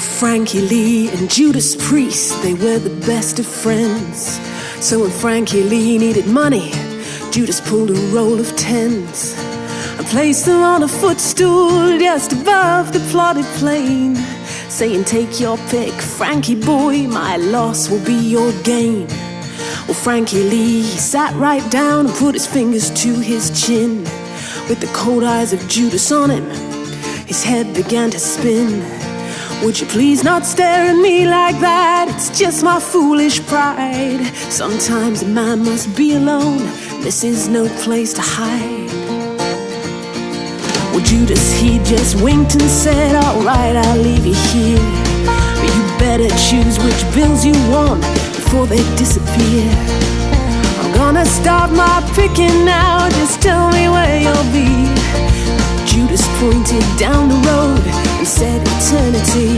Frankie Lee and Judas Priest, they were the best of friends. So when Frankie Lee needed money, Judas pulled a roll of tens and placed them on a footstool just above the plotted plain, saying, "Take your pick, Frankie boy, my loss will be your gain." Well, Frankie Lee, he sat right down and put his fingers to his chin. With the cold eyes of Judas on him, his head began to spin. "Would you please not stare at me like that? It's just my foolish pride. Sometimes a man must be alone. This is no place to hide." Well, Judas, he just winked and said, "All right, I'll leave you here. But you better choose which bills you want before they disappear. I'm gonna start my picking now. Just tell me where you'll be." Judas pointed down the road and said, "Eternity."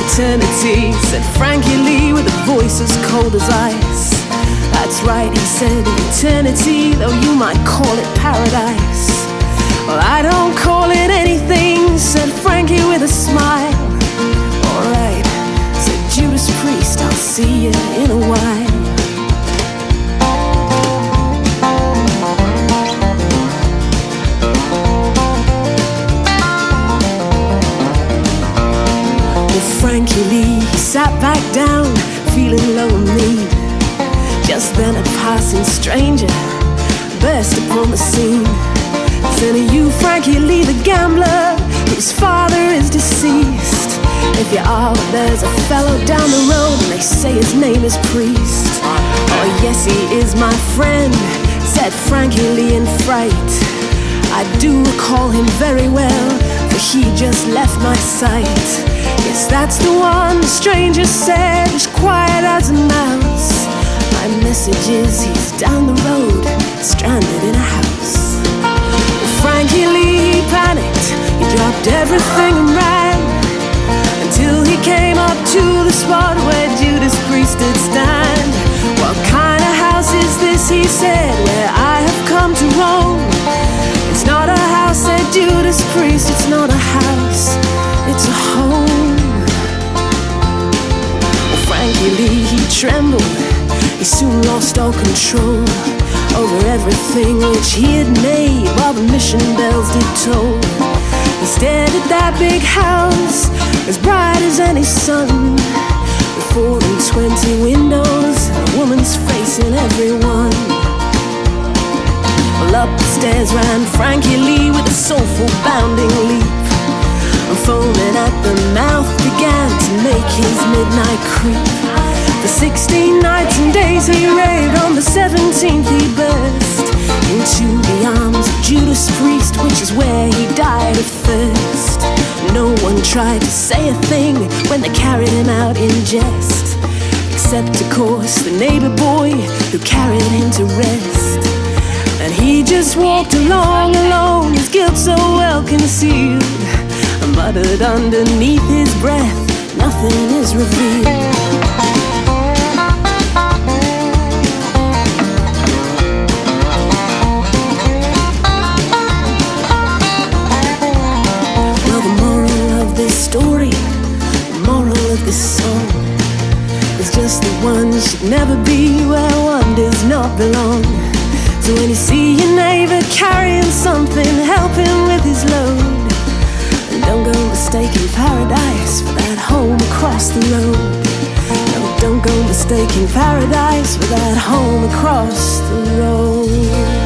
"Eternity," said Frankie Lee with a voice as cold as ice. "That's right," he said, "eternity, though you might call it paradise." "Well, I don't call it anything," said Frankie with a smile. "All right," said Judas Priest, "I'll see you in a while." Frankie Lee, he sat back down, feeling low and mean. Just then a passing stranger burst upon the scene. Said, "Are you Frankie Lee the gambler, whose father is deceased?" "If you are, there's a fellow down the road, and they say his name is Priest." "Oh yes, he is my friend," said Frankie Lee in fright. "I do recall him very well, for he just left my sight." "Yes, that's the one," the stranger said, as quiet as a mouse. "My message is he's down the road, stranded in a house." Well, Frankie Lee panicked, he dropped everything and ran, until he came up to the spot where Judas Priest did stand. "What kind of house is this," he said, "where I have come to roam?" "It's not a house," said Judas Priest, "it's not a house, it's a home." Well, Frankie Lee, he trembled, he soon lost all control over everything which he had made while the mission bells did toll. He stared at that big house, as bright as any sun, with 420 windows, a woman's face in every one. Well, up the stairs ran Frankie Lee with a soulful bounding leap, and foaming at the mouth began to make his midnight creep. For 16 nights and days he raved, on the 17th he burst into the arms of Judas Priest, which is where he died of thirst. No one tried to say a thing when they carried him out in jest, except of course the neighbor boy who carried him to rest. And he just walked along alone, his guilt so well concealed, and muttered underneath his breath, "Nothing is revealed." Well, the moral of this story, the moral of this song, is just that one should never be where one does not belong. So when you see your neighbor carrying something, help him with his load. And don't go mistaking paradise for that home across the road. No, don't go mistaking paradise for that home across the road.